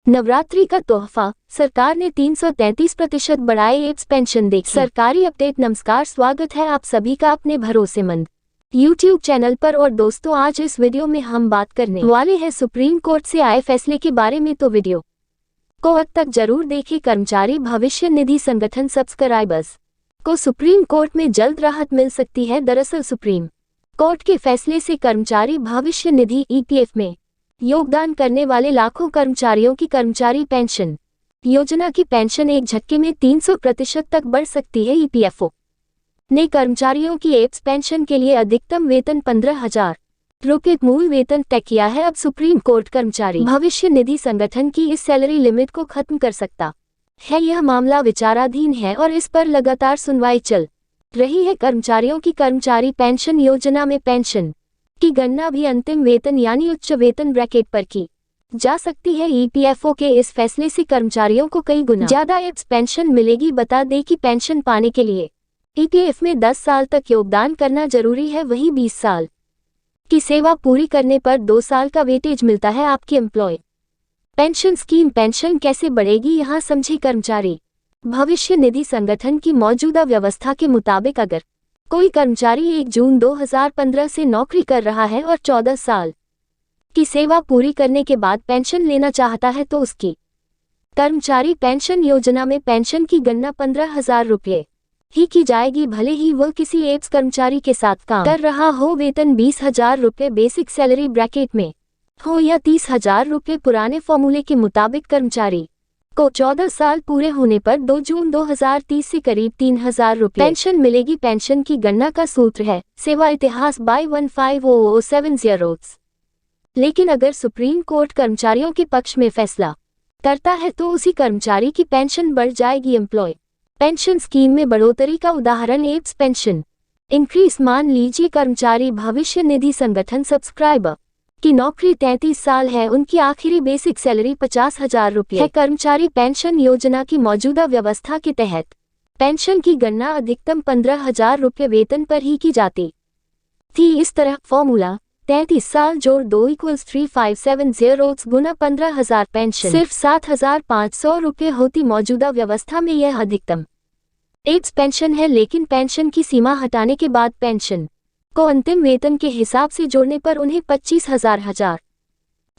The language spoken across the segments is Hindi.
नवरात्रि का तोहफा, सरकार ने 333% बढ़ाए एप्स पेंशन। देखिए सरकारी अपडेट। नमस्कार, स्वागत है आप सभी का अपने भरोसेमंद YouTube चैनल पर। और दोस्तों, आज इस वीडियो में हम बात करने वाले हैं सुप्रीम कोर्ट से आए फैसले के बारे में, तो वीडियो को अंत तक जरूर देखें। कर्मचारी भविष्य निधि संगठन सब्सक्राइबर्स को सुप्रीम कोर्ट में जल्द राहत मिल सकती है। दरअसल सुप्रीम कोर्ट के फैसले से कर्मचारी भविष्य निधि EPF में योगदान करने वाले लाखों कर्मचारियों की कर्मचारी पेंशन योजना की पेंशन एक झटके में 300% तक बढ़ सकती है। EPFO ने कर्मचारियों की एप्स पेंशन के लिए अधिकतम वेतन 15,000 रुपये मूल वेतन तय किया है। अब सुप्रीम कोर्ट कर्मचारी भविष्य निधि संगठन की इस सैलरी लिमिट को खत्म कर सकता है। यह मामला विचाराधीन है और इस पर लगातार सुनवाई चल रही है। कर्मचारियों की कर्मचारी पेंशन योजना में पेंशन की गणना भी अंतिम वेतन यानी उच्च वेतन ब्रैकेट पर की जा सकती है। EPFO के इस फैसले से कर्मचारियों को कई गुना ज्यादा एप्स पेंशन मिलेगी। बता दें कि पेंशन पाने के लिए EPF में 10 साल तक योगदान करना जरूरी है। वहीं 20 साल की सेवा पूरी करने पर 2 साल का वेटेज मिलता है। आपकी एम्प्लॉय पेंशन स्कीम पेंशन कैसे बढ़ेगी, यहाँ समझे। कर्मचारी भविष्य निधि संगठन की मौजूदा व्यवस्था के मुताबिक अगर कोई कर्मचारी 1 जून 2015 से नौकरी कर रहा है और 14 साल की सेवा पूरी करने के बाद पेंशन लेना चाहता है, तो उसकी कर्मचारी पेंशन योजना में पेंशन की गणना 15,000 रुपये ही की जाएगी, भले ही वह किसी एप्स कर्मचारी के साथ काम कर रहा हो। वेतन 20,000 रुपये बेसिक सैलरी ब्रैकेट में हो या 30,000 रुपये पुराने फॉर्मूले के मुताबिक कर्मचारी को 14 साल पूरे होने पर 2 जून 2030 से करीब 3,000 रुपये पेंशन मिलेगी। पेंशन की गणना का सूत्र है सेवा इतिहास बाय 150070। लेकिन अगर सुप्रीम कोर्ट कर्मचारियों के पक्ष में फैसला करता है तो उसी कर्मचारी की पेंशन बढ़ जाएगी। एम्प्लॉय पेंशन स्कीम में बढ़ोतरी का उदाहरण एप्स पेंशन इंक्रीज। मान लीजिए कर्मचारी भविष्य निधि संगठन सब्सक्राइबर की नौकरी 33 साल है, उनकी आखिरी बेसिक सैलरी 50,000 रुपये है। कर्मचारी पेंशन योजना की मौजूदा व्यवस्था के तहत पेंशन की गणना अधिकतम 15,000 रुपये वेतन पर ही की जाती थी। इस तरह फॉर्मूला 33 साल जोड़ 2 = 3570 गुना 15,000 पेंशन सिर्फ 7,500 रुपये होती। मौजूदा व्यवस्था में यह अधिकतम एप्स पेंशन है, लेकिन पेंशन की सीमा हटाने के बाद पेंशन को अंतिम वेतन के हिसाब से जोड़ने पर उन्हें 25,000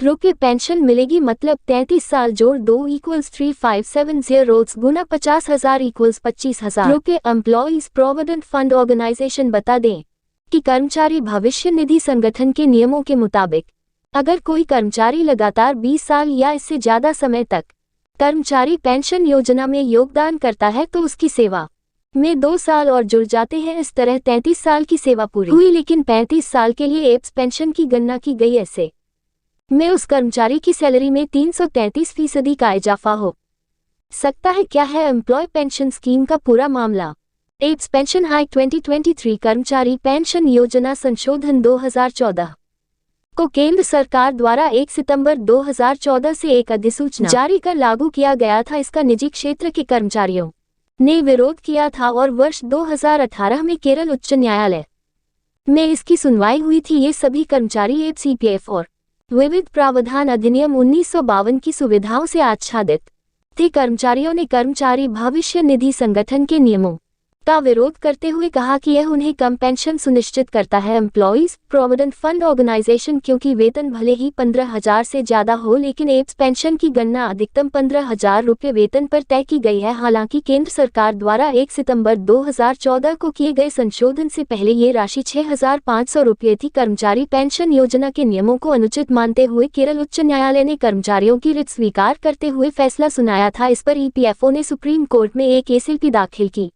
रुपये पेंशन मिलेगी। मतलब 33 साल जोड़ 2 = 3570 गुना 50,000 = 25,000 रुपये। एम्प्लॉइज प्रोविडेंट फंड ऑर्गेनाइजेशन बता दें कि कर्मचारी भविष्य निधि संगठन के नियमों के मुताबिक अगर कोई कर्मचारी लगातार 20 साल या इससे ज्यादा समय तक कर्मचारी पेंशन योजना में योगदान करता है तो उसकी सेवा में 2 साल और जुड़ जाते हैं। इस तरह 33 साल की सेवा पूरी हुई, लेकिन 35 साल के लिए एप्स पेंशन की गणना की गई। ऐसे में उस कर्मचारी की सैलरी में 333% का इजाफा हो सकता है। क्या है एम्प्लॉय पेंशन स्कीम का पूरा मामला। एप्स पेंशन हाइक 2023 कर्मचारी पेंशन योजना संशोधन 2014 को केंद्र सरकार द्वारा 1 सितंबर 2014 से एक अधिसूचना जारी कर लागू किया गया था। इसका निजी क्षेत्र के कर्मचारियों ने विरोध किया था और वर्ष 2018 में केरल उच्च न्यायालय में इसकी सुनवाई हुई थी। ये सभी कर्मचारी एप्स EPF और विविध प्रावधान अधिनियम 1952 की सुविधाओं से आच्छादित थे। कर्मचारियों ने कर्मचारी भविष्य निधि संगठन के नियमों का विरोध करते हुए कहा कि यह उन्हें कम पेंशन सुनिश्चित करता है। एम्प्लॉइज प्रोविडेंट फंड ऑर्गेनाइजेशन क्योंकि वेतन भले ही 15,000 से ज्यादा हो, लेकिन एप्स पेंशन की गणना अधिकतम 15,000 रुपये वेतन पर तय की गई है। हालांकि केंद्र सरकार द्वारा 1 सितंबर 2014 को किए गए संशोधन से पहले ये राशि 6,500 रुपये थी। कर्मचारी पेंशन योजना के नियमों को अनुचित मानते हुए केरल उच्च न्यायालय ने कर्मचारियों की रिट स्वीकार करते हुए फैसला सुनाया था। इस पर EPFO ने सुप्रीम कोर्ट में एक SLP दाखिल की,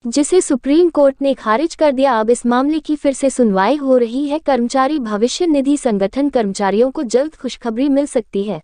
जिसे सुप्रीम कोर्ट ने खारिज कर दिया। अब इस मामले की फिर से सुनवाई हो रही है। कर्मचारी भविष्य निधि संगठन कर्मचारियों को जल्द खुशखबरी मिल सकती है।